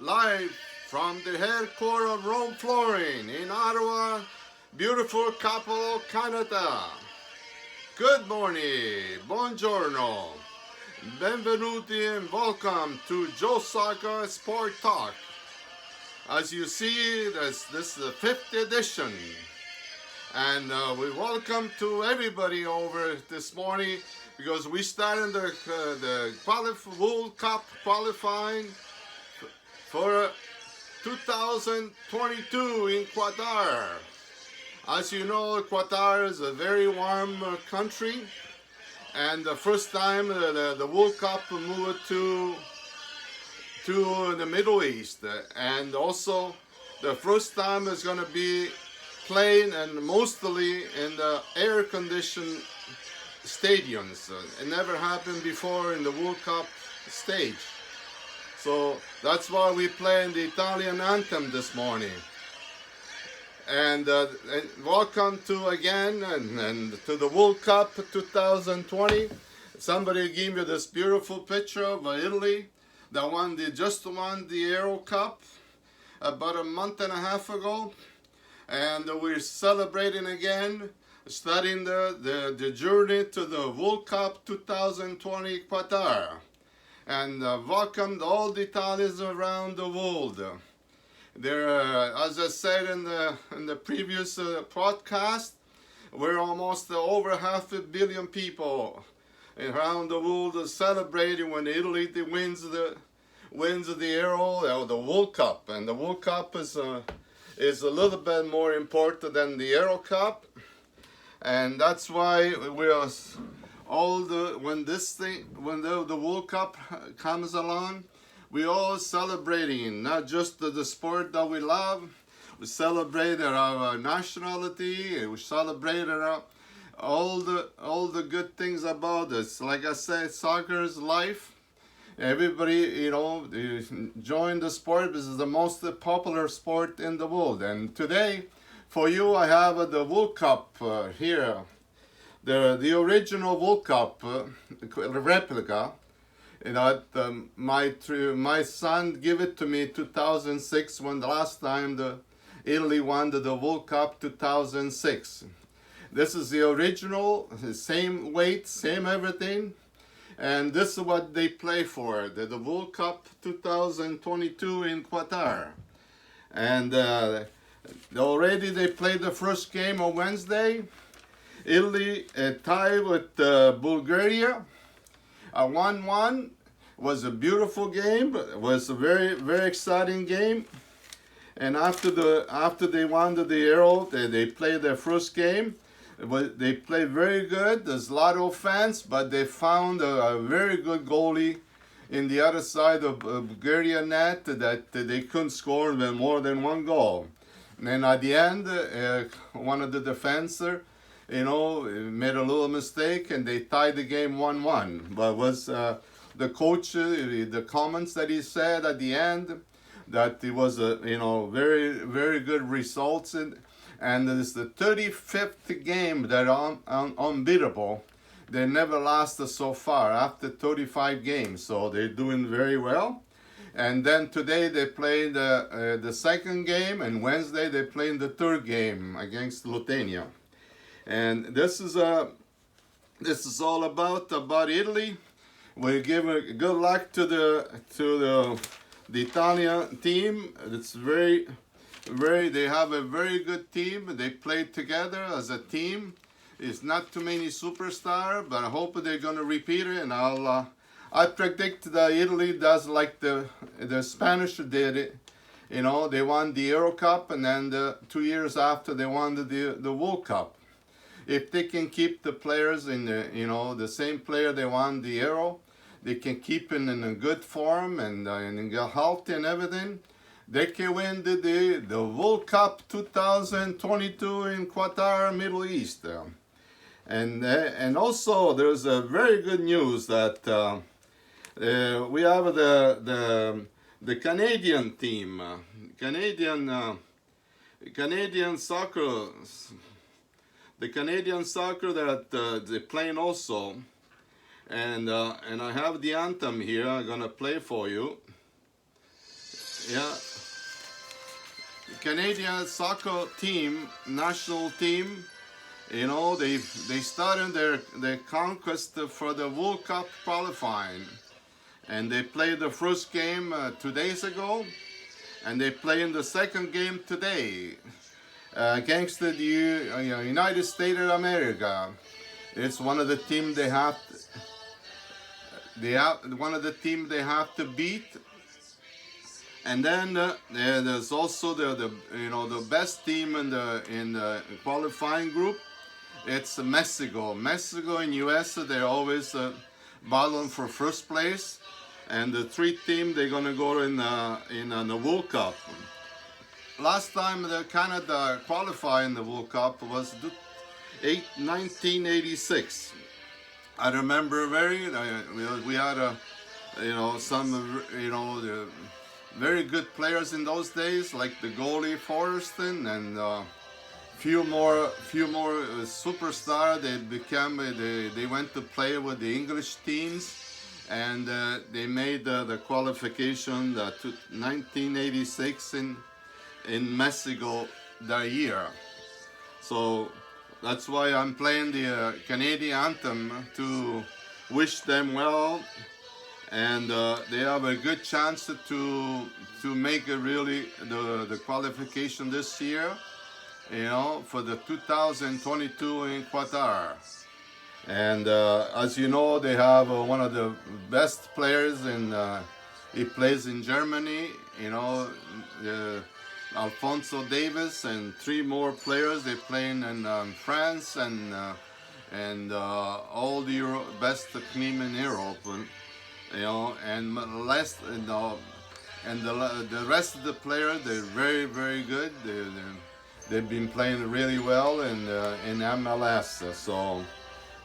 live from the headquarters of Rome Flooring in Ottawa, beautiful capital of Canada. Good morning, buongiorno, benvenuti and welcome to Joe Soccer Sport Talk. As you see, this is the 5th edition, and we welcome to everybody over this morning because we started the World Cup qualifying for 2022 in Qatar. As you know, Qatar is a very warm country, and the first time the World Cup moved to the Middle East, and also the first time is going to be playing and mostly in the air-conditioned stadiums. It never happened before in the World Cup stage. So that's why we playing the Italian anthem this morning. And welcome to again and to the World Cup 2020. Somebody gave me this beautiful picture of Italy that just won the Euro Cup about a month and a half ago. And we're celebrating again, starting the journey to the World Cup 2020 Qatar. And welcomed all the Italians around the world. There, as I said in the previous podcast, we're almost over 500 million people around the world celebrating when Italy wins the Euro or the World Cup. And the World Cup is a little bit more important than the Euro Cup, and that's why we are when the World Cup comes along, we all celebrating not just the sport that we love. We celebrate our nationality. We celebrate all the good things about us. Like I said, soccer is life. Everybody, join the sport. This is the most popular sport in the world. And today, for you, I have the World Cup here. The original World Cup replica. My son gave it to me 2006 when the last time Italy won the World Cup 2006. This is the original, same weight, same everything. And this is what they play for, the World Cup 2022 in Qatar. And already they played the first game on Wednesday. Italy tied with Bulgaria. 1-1 was a beautiful game. It was a very, very exciting game. And after they won the Euro, they played their first game. They played very good. There's a lot of fans, but they found a very good goalie in the other side of Bulgaria net that they couldn't score more than one goal. And then at the end, one of the defenders, made a little mistake and they tied the game 1-1. But was the coach, the comments that he said at the end, that it was very, very good results. And it is the 35th game that are unbeatable. They never lasted so far after 35 games, so they're doing very well. And then today they played the second game, and Wednesday they played the third game against Lithuania. And this is all about Italy. We give a good luck to the Italian team. It's they have a very good team. They play together as a team. It's not too many superstars, but I hope they're going to repeat it. And I predict that Italy does like the Spanish did it. They won the Euro Cup, and then 2 years after they won the World Cup. If they can keep the players in the same player they won the Euro, they can keep in a good form and healthy and everything. They can win the World Cup 2022 in Qatar, Middle East. And also there's a very good news that we have the Canadian team, Canadian soccer, the Canadian soccer that they playing also. And I have the anthem here. I'm gonna play for you. Yeah, Canadian soccer team, national team. You know, they started their conquest for the World Cup qualifying, and they played the first game 2 days ago, and they play in the second game today against the United States of America. It's one of the team one of the team they have to beat. And then there's also the the best team in the qualifying group. It's Mexico. Mexico and US, they're always battling for first place, and the three team they're gonna go in the World Cup. Last time the Canada qualified in the World Cup was 1986. I remember we had some the very good players in those days, like the goalie Forreston, and few more superstar. They went to play with the English teams, and they made the qualification to 1986 in Mexico that year. So that's why I'm playing the Canadian anthem to wish them well, and they have a good chance to make really the qualification this year, for the 2022 in Qatar. And as you know, they have one of the best players he plays in Germany, Alphonso Davies, and three more players. They play in France and all the best team in Europe, and the rest of the players, they're very, very good. They've been playing really well in MLS. So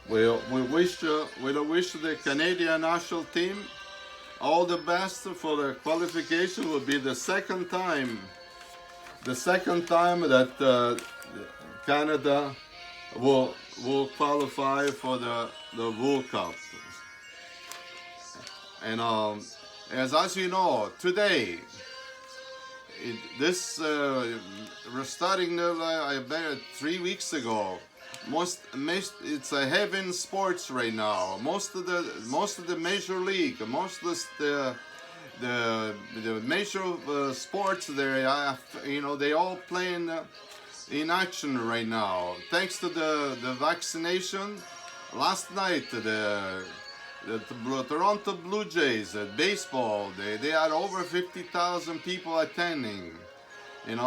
we wish the Canadian national team all the best for the qualification. Will be the second time that Canada will qualify for the World Cup. And as you know, today, we're starting I bet 3 weeks ago. It's a heaven sports right now. Most of the major league, most of the major sports there, they all playing in action right now. Thanks to the vaccination, last night the Toronto Blue Jays baseball, they had over 50,000 people attending, and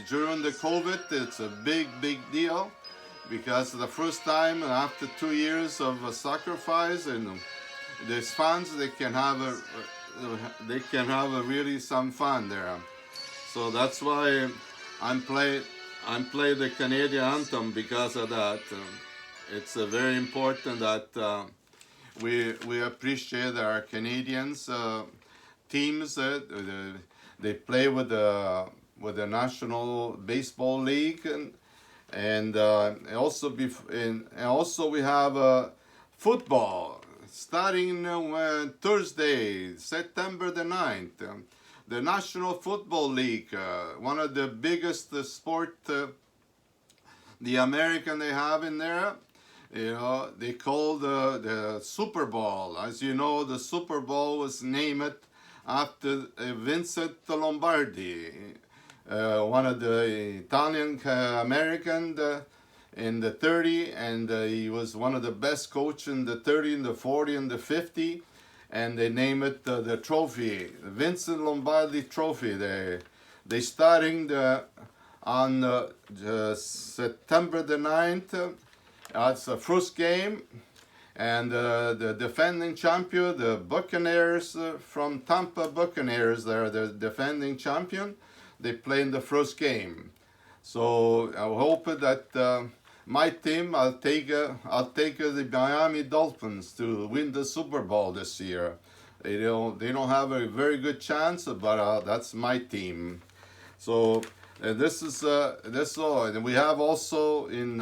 during the COVID, it's a big deal, because the first time after 2 years of sacrifice, and these fans, they can have really some fun there. So that's why I'm play the Canadian anthem, because of that. It's very important that we appreciate our Canadians teams. They play with the National Baseball League, and also we have football starting Thursday, September the 9th. The National Football League, one of the biggest sport the American they have in there. They call the Super Bowl. As you know, the Super Bowl was named after Vincent Lombardi, one of the Italian American in the 30, and he was one of the best coach in the 30, in the 40, and the 50, and they name it the trophy, Vincent Lombardi Trophy. They starting on September the 9th. It's the first game, and the defending champion, the Buccaneers from Tampa Buccaneers, they're the defending champion. They play in the first game. So I hope that my team, I'll take the Miami Dolphins to win the Super Bowl this year. They don't have a very good chance, but that's my team. So this is all. And we have also in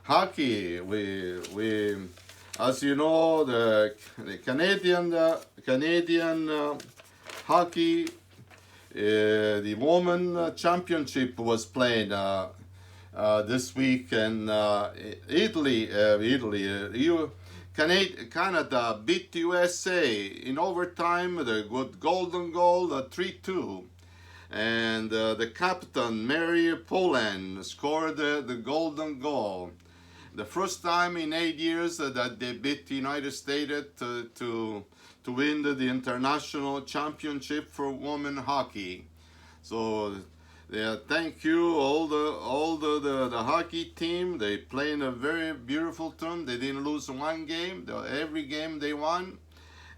hockey, As you know, the Canadian hockey, the women championship was played this week, and Canada beat USA in overtime. The good golden goal, 3-2. And the captain, Mary Poland, scored the golden goal. The first time in 8 years that they beat the United States to win the international championship for women hockey. So thank you the hockey team. They play in a very beautiful team. They didn't lose one game. Every game they won,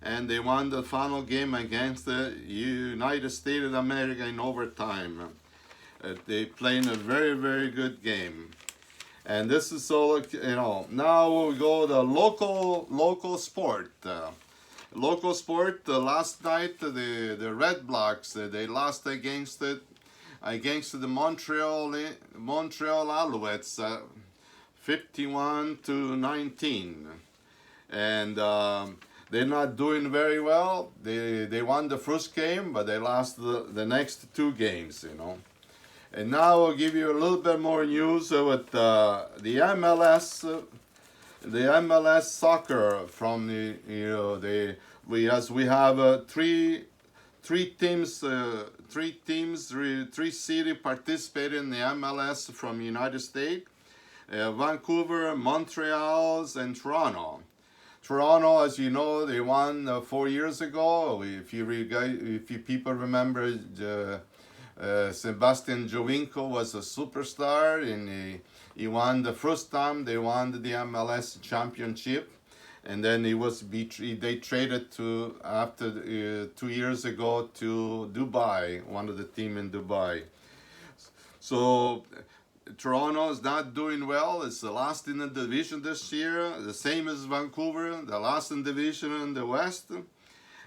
and they won the final game against the United States of America in overtime. They played a very good game. And this is all, now we'll go to local sport. Local sport, last night the Red Blacks, they lost against the Montreal Alouettes 51-19. And they're not doing very well. They won the first game, but they lost the next two games, And now I'll give you a little bit more news with the MLS, the MLS soccer from we have three teams, three cities participating in the MLS from United States: Vancouver, Montreal, and Toronto. Toronto, as you know, they won 4 years ago. If you people remember. Sebastian Jovinko was a superstar, and he won the first time they won the MLS championship, and then they traded to after 2 years ago to Dubai, one of the team in Dubai. So Toronto is not doing well. It's the last in the division this year, the same as Vancouver, the last in division in the West.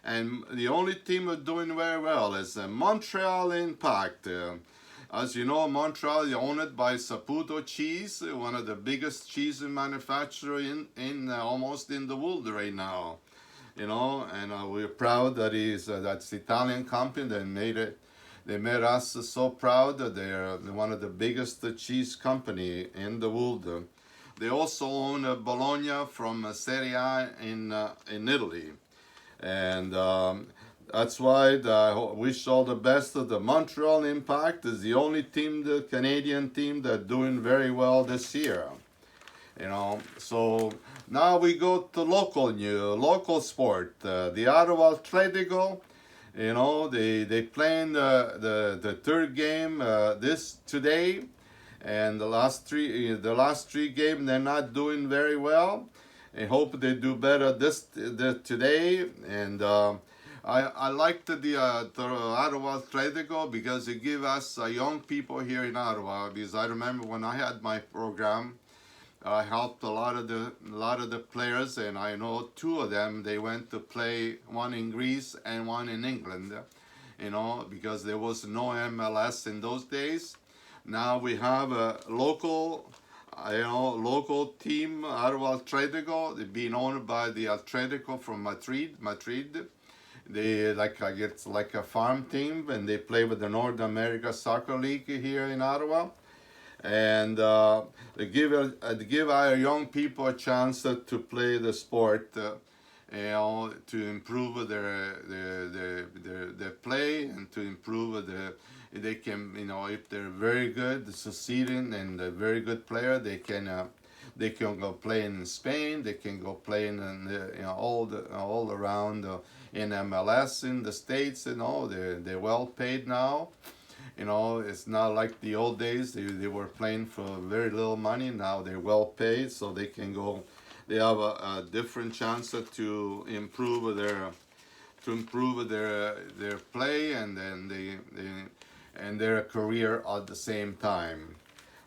And the only team that's doing very well is Montreal Impact. As you know, Montreal is owned by Saputo Cheese, one of the biggest cheese manufacturers in almost in the world right now. And we're proud that that's the Italian company that made it. They made us so proud that they're one of the biggest cheese company in the world. They also own Bologna from Serie A in Italy. And that's why I wish all the best of the Montreal Impact. Is the only team, the Canadian team, that's doing very well this year. So now we go to local sport. The Ottawa Atletico, they playing the third game today, and the last three games they're not doing very well. I hope they do better today. And I liked the Ottawa Atletico because it gives us young people here in Ottawa. Because I remember when I had my program, I helped a lot of the players, and I know two of them. They went to play, one in Greece and one in England. Because there was no MLS in those days. Now we have a local team, Ottawa Atletico. They're being owned by the Atletico from Madrid. They it's like a farm team, and they play with the North America Soccer League here in Ottawa. And they give our young people a chance to play the sport, to improve their play, and to improve they can, if they're very good, succeeding and a very good player, they can go play in Spain. They can go play in all around in MLS in the States. They're well paid now. It's not like the old days. They were playing for very little money. Now they're well paid, so they can go. They have a different chance to improve their play, and then and their career at the same time,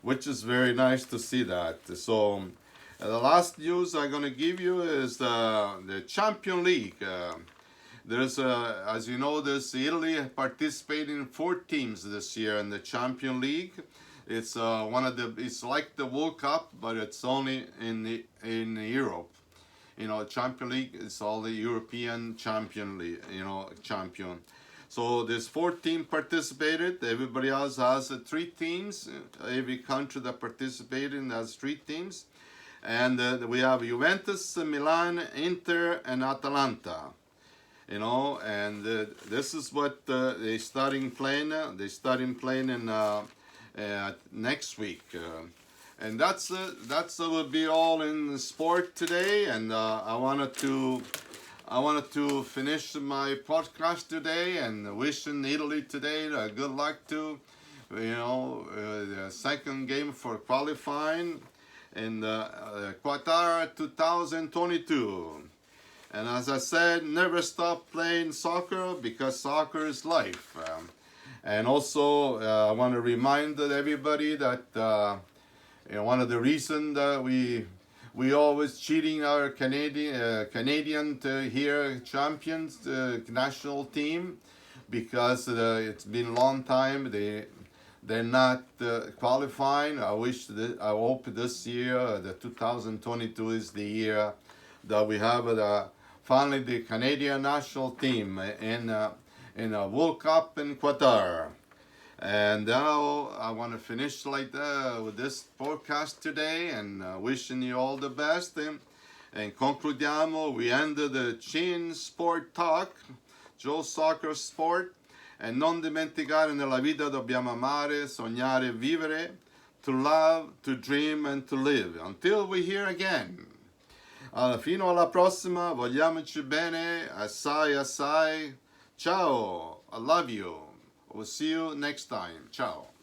which is very nice to see that. So the last news I'm going to give you is the Champion League. There's as you know, there's Italy participating in 4 teams this year in the Champion League. It's it's like the World Cup, but it's only in Europe. Champion League is all the European Champion League, champion. So there's 4 teams participated. Everybody else has 3 teams. Every country that participated has 3 teams. And we have Juventus, Milan, Inter, and Atalanta. And this is what they starting playing. They starting playing in next week. And that will be all in sport today. And I wanted to finish my podcast today and wishing Italy today good luck to the second game for qualifying in Qatar 2022. And as I said, never stop playing soccer because soccer is life. And also, I want to remind everybody that one of the reasons that we always cheating our Canadian here champions national team because it's been a long time they're not qualifying. I hope this year, the 2022 is the year that we have finally the Canadian national team in a World Cup in Qatar. And now I want to finish like that with this podcast today and wishing you all the best. And concludiamo, we ended the Chin Sport Talk, Joe Soccer Sport. E non dimenticare, nella vita dobbiamo amare, sognare, vivere, to love, to dream and to live. Until we hear again. Fino alla prossima, vogliamoci bene, assai assai. Ciao, I love you. We'll see you next time. Ciao.